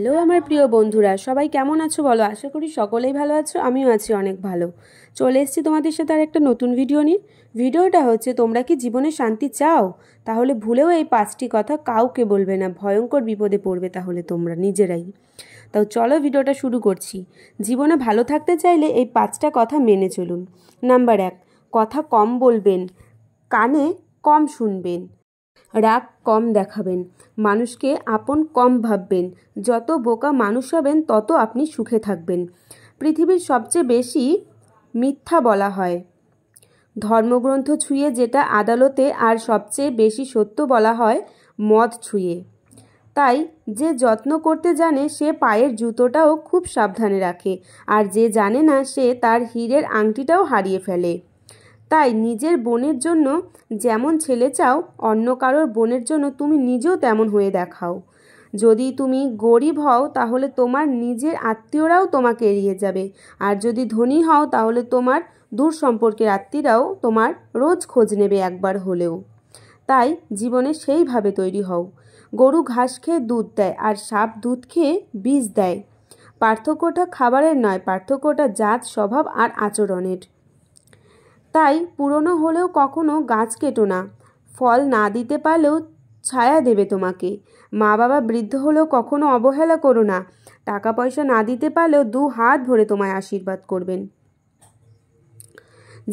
Hello আমার প্রিয় বন্ধুরা, সবাই কেমন আছো বলো? আশা করি সকলেই ভালো আছো, আমিও আছি অনেক ভালো। চলে এসেছি তোমাদের সাথে আর একটা নতুন ভিডিও নিয়ে। ভিডিওটা হচ্ছে, তোমরা কি জীবনে শান্তি চাও? তাহলে ভুলেও এই 5টি কথা কাউকে বলবে না, ভয়ঙ্কর বিপদে পড়বে তাহলে তোমরা নিজেরাই। তাও চলো ভিডিওটা শুরু করছি। জীবনে ভালো থাকতে চাইলে এই 5টা কথা মেনে চলুন। নাম্বার 1, কথা কম বলবেন, কানে কম শুনবেন, রাগ কম দেখাবেন, মানুষকে আপন কম ভাববেন। যত বোকা মানুষ হবেন তত আপনি সুখে থাকবেন। পৃথিবীর সবচেয়ে বেশি মিথ্যা বলা হয় ধর্মগ্রন্থ ছুঁয়ে, যেটা আদালতে, আর সবচেয়ে বেশি সত্য বলা হয় মদ ছুঁয়ে। তাই যে যত্ন করতে জানে সে পায়ের জুতোটাও খুব সাবধানে রাখে, আর যে জানে না সে তার হীরের আংটিটাও হারিয়ে ফেলে। তাই নিজের বোনের জন্য যেমন ছেলে চাও, অন্য কারোর বোনের জন্য তুমি নিজেও তেমন হয়ে দেখাও। যদি তুমি গরিব হও তাহলে তোমার নিজের আত্মীয়রাও তোমাকে এড়িয়ে যাবে, আর যদি ধনী হও তাহলে তোমার দূর সম্পর্কের আত্মীয়রাও তোমার রোজ খোঁজ নেবে একবার হলেও। তাই জীবনে সেইভাবে তৈরি হও। গরু ঘাস খেয়ে দুধ দেয়, আর সাপ দুধ খেয়ে বিষ দেয়। পার্থক্যটা খাবারের নয়, পার্থক্যটা জাত, স্বভাব আর আচরণের। তাই পুরনো হলেও কখনো গাছ কেটো না, ফল না দিতে পারলেও ছায়া দেবে তোমাকে। মা বাবা বৃদ্ধ হলেও কখনো অবহেলা করো না, টাকা পয়সা না দিতে পারলেও 2 হাত ভরে তোমায় আশীর্বাদ করবেন।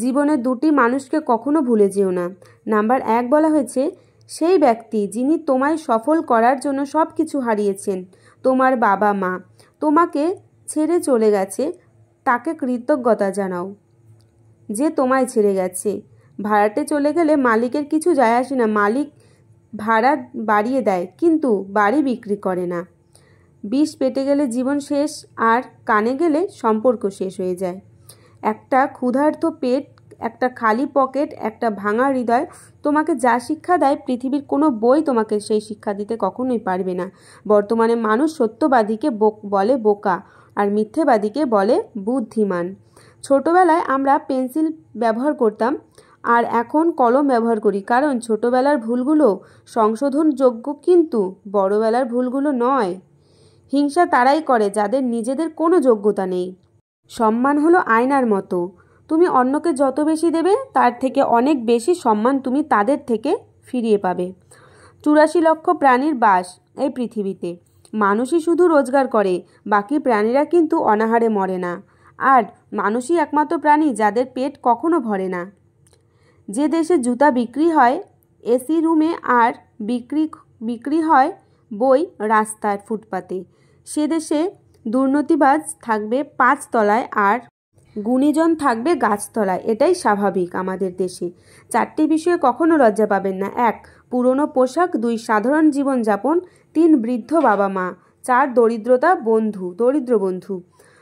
জীবনে 2টি মানুষকে কখনো ভুলে যেও না। নাম্বার 1 বলা হয়েছে, সেই ব্যক্তি যিনি তোমায় সফল করার জন্য সব কিছু হারিয়েছেন। তোমার বাবা মা তোমাকে ছেড়ে চলে গেছে, তাকে কৃতজ্ঞতা জানাও যে তোমায় ছেড়ে গেছে। ভাড়াটে চলে গেলে মালিকের কিছু যায় আসে না, মালিক ভাড়া বাড়িয়ে দেয় কিন্তু বাড়ি বিক্রি করে না। বিষ পেটে গেলে জীবন শেষ, আর কানে গেলে সম্পর্ক শেষ হয়ে যায়। একটা ক্ষুধার্ত পেট, একটা খালি পকেট, একটা ভাঙা হৃদয় তোমাকে যা শিক্ষা দেয়, পৃথিবীর কোনো বই তোমাকে সেই শিক্ষা দিতে কখনোই পারবে না। বর্তমানে মানুষ সত্যবাদীকে বলে বোকা, আর মিথ্যেবাদীকে বলে বুদ্ধিমান। ছোটবেলায় আমরা পেন্সিল ব্যবহার করতাম, আর এখন কলম ব্যবহার করি, কারণ ছোটবেলার ভুলগুলো সংশোধনযোগ্য, কিন্তু বড়বেলার ভুলগুলো নয়। হিংসা তারাই করে যাদের নিজেদের কোনো যোগ্যতা নেই। সম্মান হলো আয়নার মতো, তুমি অন্যকে যত বেশি দেবে তার থেকে অনেক বেশি সম্মান তুমি তাদের থেকে ফিরিয়ে পাবে। 84 লক্ষ প্রাণীর বাস এই পৃথিবীতে, মানুষই শুধু রোজগার করে, বাকি প্রাণীরা কিন্তু অনাহারে মরে না। আর মানুষই একমাত্র প্রাণী যাদের পেট কখনো ভরে না। যে দেশে জুতা বিক্রি হয় এসি রুমে, আর বিক্রি হয় বই রাস্তার ফুটপাতে, সে দেশে দুর্নীতিবাজ থাকবে 5 তলায় আর গুণীজন থাকবে গাছতলায়। এটাই স্বাভাবিক আমাদের দেশে। 4টি বিষয়ে কখনো লজ্জা পাবেন না। 1, পুরনো পোশাক। 2, সাধারণ জীবনযাপন। 3, বৃদ্ধ বাবা মা। 4, দরিদ্র বন্ধু।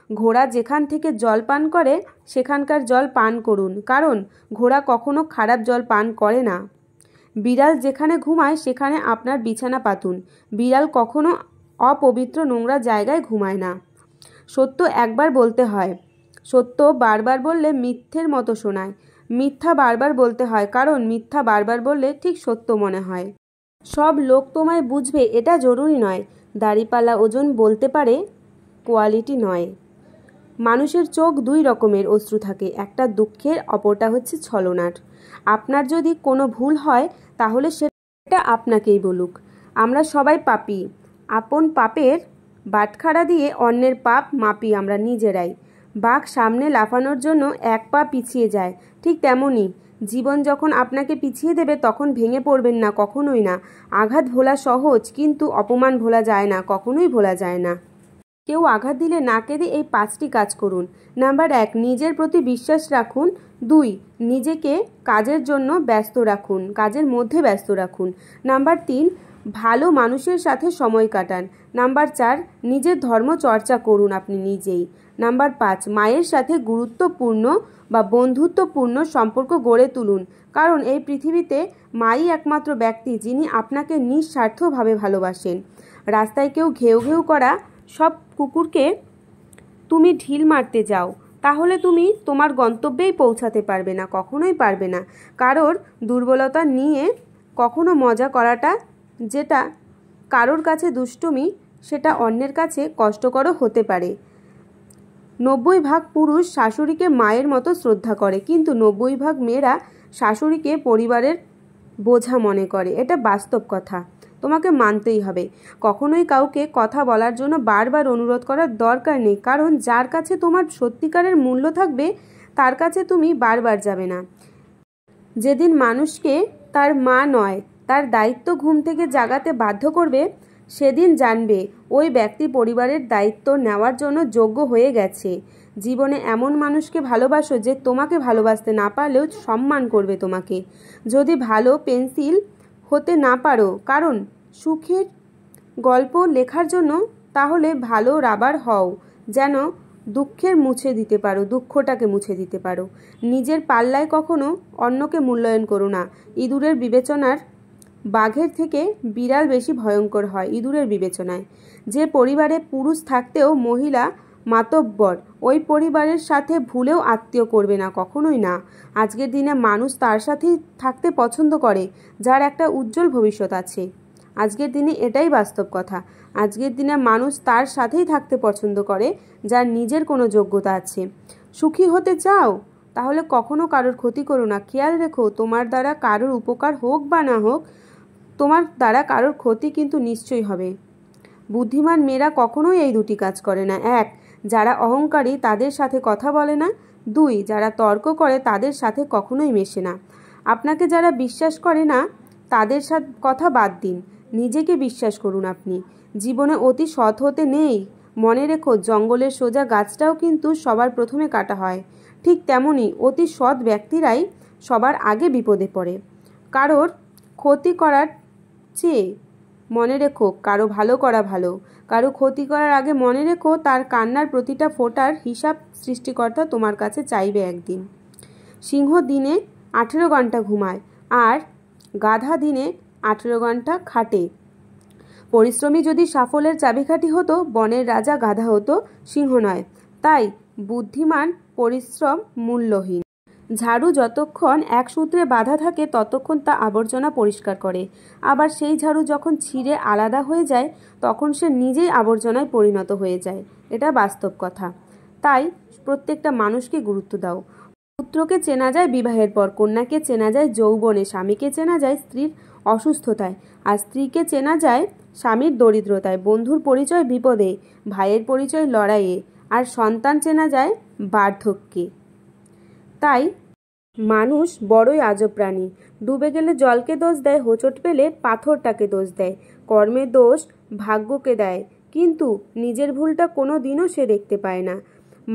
ঘোড়া যেখান থেকে জল পান করে সেখানকার জল পান করুন, কারণ ঘোড়া কখনো খারাপ জল পান করে না। বিড়াল যেখানে ঘুমায় সেখানে আপনার বিছানা পাতুন, বিড়াল কখনো অপবিত্র নোংরা জায়গায় ঘুমায় না। সত্য একবার বলতে হয়, সত্য বারবার বললে মিথ্যের মতো শোনায়। মিথ্যা বারবার বলতে হয়, কারণ মিথ্যা বারবার বললে ঠিক সত্য মনে হয়। সব লোক তোমায় বুঝবে এটা জরুরি নয়। দাড়িপাল্লা ওজন বলতে পারে, কোয়ালিটি নয়। মানুষের চোখ 2 রকমের অশ্রু থাকে, একটা দুঃখের, অপরটা হচ্ছে ছলনার। আপনার যদি কোনো ভুল হয় তাহলে সেটা আপনাকেই বলুক। আমরা সবাই পাপী, আপন পাপের বাটখারা দিয়ে অন্যের পাপ মাপি আমরা নিজেরাই। বাঘ সামনে লাফানোর জন্য 1 পা পিছিয়ে যায়, ঠিক তেমনই জীবন যখন আপনাকে পিছিয়ে দেবে তখন ভেঙে পড়বেন না, কখনোই না। আঘাত ভোলা সহজ, কিন্তু অপমান ভোলা যায় না, কখনোই ভোলা যায় না। কেউ আঘাত দিলে না কেঁদে এই 5টি কাজ করুন। নাম্বার 1, নিজের প্রতি বিশ্বাস রাখুন। 2, নিজেকে কাজের মধ্যে ব্যস্ত রাখুন। নাম্বার 3, ভালো মানুষের সাথে সময় কাটান। নাম্বার 4, নিজের ধর্ম চর্চা করুন আপনি নিজেই। নাম্বার 5, মায়ের সাথে গুরুত্বপূর্ণ বা বন্ধুত্বপূর্ণ সম্পর্ক গড়ে তুলুন, কারণ এই পৃথিবীতে মাই একমাত্র ব্যক্তি যিনি আপনাকে নিঃস্বার্থভাবে ভালোবাসেন। রাস্তায় কেউ ঘেউ ঘেউ করা সব কুকুরকে তুমি ঢিল মারতে যাও, তাহলে তুমি তোমার গন্তব্যেই পৌঁছাতে পারবে না, কখনোই পারবে না। কারোর দুর্বলতা নিয়ে কখনো মজা করাটা, যেটা কারোর কাছে দুষ্টুমি, সেটা অন্যের কাছে কষ্টকরও হতে পারে। 90% পুরুষ শাশুড়িকে মায়ের মতো শ্রদ্ধা করে, কিন্তু 90% মেয়েরা শাশুড়িকে পরিবারের বোঝা মনে করে। এটা বাস্তব কথা, তোমাকে মানতেই হবে। কখনোই কাউকে কথা বলার জন্য বারবার অনুরোধ করার দরকার নেই, কারণ যার কাছে তোমার সত্যিকারের মূল্য থাকবে তার কাছে তুমি বারবার যাবে না। যেদিন মানুষকে তার মা নয়, তার দায়িত্ব ঘুম থেকে জাগাতে বাধ্য করবে, সেদিন জানবে ওই ব্যক্তি পরিবারের দায়িত্ব নেওয়ার জন্য যোগ্য হয়ে গেছে। জীবনে এমন মানুষকে ভালোবাসো যে তোমাকে ভালোবাসতে না পারলেও সম্মান করবে তোমাকে। যদি ভালো পেন্সিল হতে না পারো কারণ সুখের গল্প লেখার জন্য, তাহলে ভালো রাবার হও, যেন দুঃখটাকে মুছে দিতে পারো। নিজের পাল্লায় কখনো অন্যকে মূল্যায়ন করো না। ইঁদুরের বিবেচনার বাঘের থেকে বিড়াল বেশি ভয়ঙ্কর হয় ইঁদুরের বিবেচনায়। যে পরিবারে পুরুষ থাকতেও মহিলা মাতব্বর, ওই পরিবারের সাথে ভুলেও আত্মীয় করবে না, কখনোই না। আজকের দিনে মানুষ তার সাথেই থাকতে পছন্দ করে যার একটা উজ্জ্বল ভবিষ্যৎ আছে। আজকের দিনে এটাই বাস্তব কথা। আজকের দিনে মানুষ তার সাথেই থাকতে পছন্দ করে যার নিজের কোনো যোগ্যতা আছে। সুখী হতে চাও? তাহলে কখনো কারোর ক্ষতি করো না। খেয়াল রেখো, তোমার দ্বারা কারোর উপকার হোক বা না হোক, তোমার দ্বারা কারোর ক্ষতি কিন্তু নিশ্চয়ই হবে। বুদ্ধিমান মেয়েরা কখনোই এই দুটি কাজ করে না। 1, যারা অহংকারী তাদের সাথে কথা বলে না। 2, যারা তর্ক করে তাদের সাথে কখনোই মেশে না। আপনাকে যারা বিশ্বাস করে না তাদের সাথে কথা বাদ দিন, নিজেকে বিশ্বাস করুন। আপনি জীবনে অতি সৎ হতে নেই। মনে রেখো, জঙ্গলের সোজা গাছটাও কিন্তু সবার প্রথমে কাটা হয়। ঠিক তেমনই অতি সৎ ব্যক্তিরাই সবার আগে বিপদে পড়ে। কারোর ক্ষতি করার চেয়ে মনে রেখো কারো ভালো করা ভালো। কারো ক্ষতি করার আগে মনে রেখো তার কান্নার প্রতিটা ফোঁটার হিসাব সৃষ্টিকর্তা তোমার কাছে চাইবে একদিন। সিংহ দিনে 18 ঘন্টা ঘুমায়, আর গাধা দিনে 18 ঘন্টা খাটে। পরিশ্রমী যদি সাফল্যের চাবিকাঠি হতো, বনের রাজা গাধা হতো, সিংহ নয়। তাই বুদ্ধিমান পরিশ্রম মূল্যহীন। ঝাড়ু যতক্ষণ এক সূত্রে বাঁধা থাকে ততক্ষণ তা আবর্জনা পরিষ্কার করে, আবার সেই ঝাড়ু যখন ছিঁড়ে আলাদা হয়ে যায় তখন সে নিজেই আবর্জনায় পরিণত হয়ে যায়। এটা বাস্তব কথা। তাই প্রত্যেকটা মানুষকে গুরুত্ব দাও। পুত্রকে চেনা যায় বিবাহের পর, কন্যাকে চেনা যায় যৌবনে, স্বামীকে চেনা যায় স্ত্রীর অসুস্থতায়, আর স্ত্রীকে চেনা যায় স্বামীর দরিদ্রতায়, বন্ধুর পরিচয় বিপদে, ভাইয়ের পরিচয় লড়াইয়ে, আর সন্তান চেনা যায় বার্ধক্যে। তাই মানুষ বড়ই আজব প্রাণী। ডুবে গেলে জলকে দোষ দেয়, হোঁচট পেলে পাথরটাকে দোষ দেয়, কর্মের দোষ ভাগ্যকে দেয়, কিন্তু নিজের ভুলটা কোনো দিনও সে দেখতে পায় না।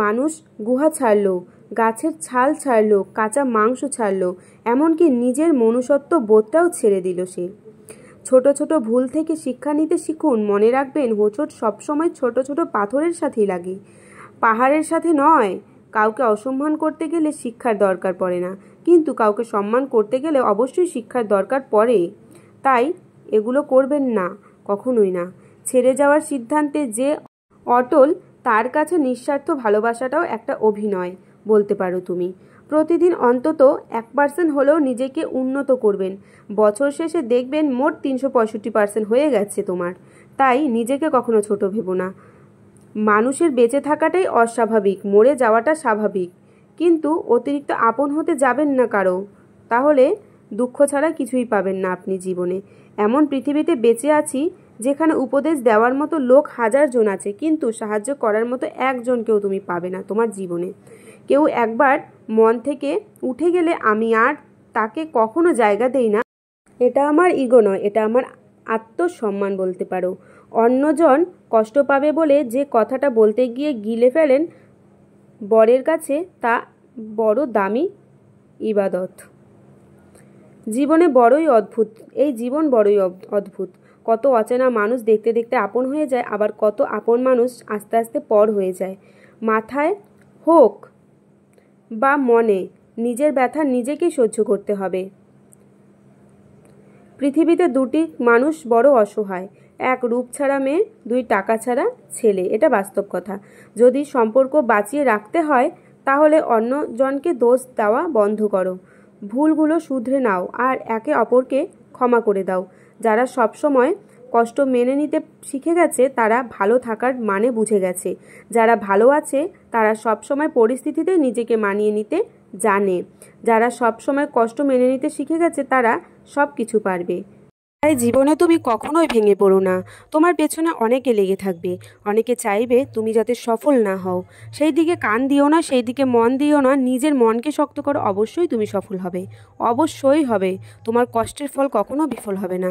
মানুষ গুহা ছাড়লো, গাছের ছাল ছাড়লো, কাঁচা মাংস ছাড়লো, এমনকি নিজের মনুষ্যত্ব বোধটাও ছেড়ে দিল সে। ছোট ছোট ভুল থেকে শিক্ষা নিতে শিখুন। মনে রাখবেন, হোঁচট সবসময় ছোট ছোট পাথরের সাথেই লাগে, পাহাড়ের সাথে নয়। কাউকে অসম্মান করতে গেলে শিক্ষার দরকার পড়ে না, কিন্তু কাউকে সম্মান করতে গেলে অবশ্যই শিক্ষার দরকার পড়ে। তাই এগুলো করবেন না, কখনোই না। ছেড়ে যাওয়ার সিদ্ধান্তে যে অটল, তার কাছে নিঃস্বার্থ ভালোবাসাটাও একটা অভিনয় বলতে পারো তুমি। প্রতিদিন অন্তত 1% হলেও নিজেকে উন্নত করবেন। বছর শেষে দেখবেন মোট 365% হয়ে গেছে তোমার। তাই নিজেকে কখনো ছোট ভেবো না। মানুষের বেঁচে থাকাটাই অস্বাভাবিক, মরে যাওয়াটা স্বাভাবিক, কিন্তু অতিরিক্ত আপন হতে যাবেন না কারো, তাহলে দুঃখ ছাড়া কিছুই পাবেন না আপনি জীবনে। এমন পৃথিবীতে বেঁচে আছি যেখানে উপদেশ দেওয়ার মতো লোক 1000 জন আছে, কিন্তু সাহায্য করার মতো একজনকেও তুমি পাবে না তোমার জীবনে। কেউ একবার মন থেকে উঠে গেলে আমি আর তাকে কখনো জায়গা দেই না। এটা আমার ইগো নয়, এটা আমার আত্মসম্মান বলতে পারো। অন্যজন কষ্ট পাবে বলে যে কথাটা বলতে গিয়ে গিলে ফেলেন বরের কাছে, তা বড় দামি ইবাদত। জীবনে বড়ই অদ্ভুত, এই জীবন বড়ই অদ্ভুত। কত অচেনা মানুষ দেখতে দেখতে আপন হয়ে যায়, আবার কত আপন মানুষ আস্তে আস্তে পর হয়ে যায়। মাথায় হোক বা মনে, নিজের ব্যথা নিজেকেই সহ্য করতে হবে। পৃথিবীতে 2টি মানুষ বড় অসহায়, 1 রূপ ছাড়া মেয়ে, 2 টাকা ছাড়া ছেলে। এটা বাস্তব কথা। যদি সম্পর্ক বাঁচিয়ে রাখতে হয় তাহলে অন্যজনকে দোষ দেওয়া বন্ধ করো, ভুলগুলো শুধরে নাও আর একে অপরকে ক্ষমা করে দাও। যারা সবসময় কষ্ট মেনে নিতে শিখে গেছে তারা ভালো থাকার মানে বুঝে গেছে। যারা ভালো আছে তারা সবসময় পরিস্থিতিতে নিজেকে মানিয়ে নিতে জানে। যারা সবসময় কষ্ট মেনে নিতে শিখে গেছে তারা সব কিছু পারবে। তাই জীবনে তুমি কখনোই ভেঙে পড়ো না। তোমার পেছনে অনেকে লেগে থাকবে, অনেকে চাইবে তুমি যাতে সফল না হও। সেই দিকে কান দিও না, সেই দিকে মন দিও না, নিজের মনকে শক্ত করো, অবশ্যই তুমি সফল হবে, অবশ্যই হবে। তোমার কষ্টের ফল কখনো বিফল হবে না।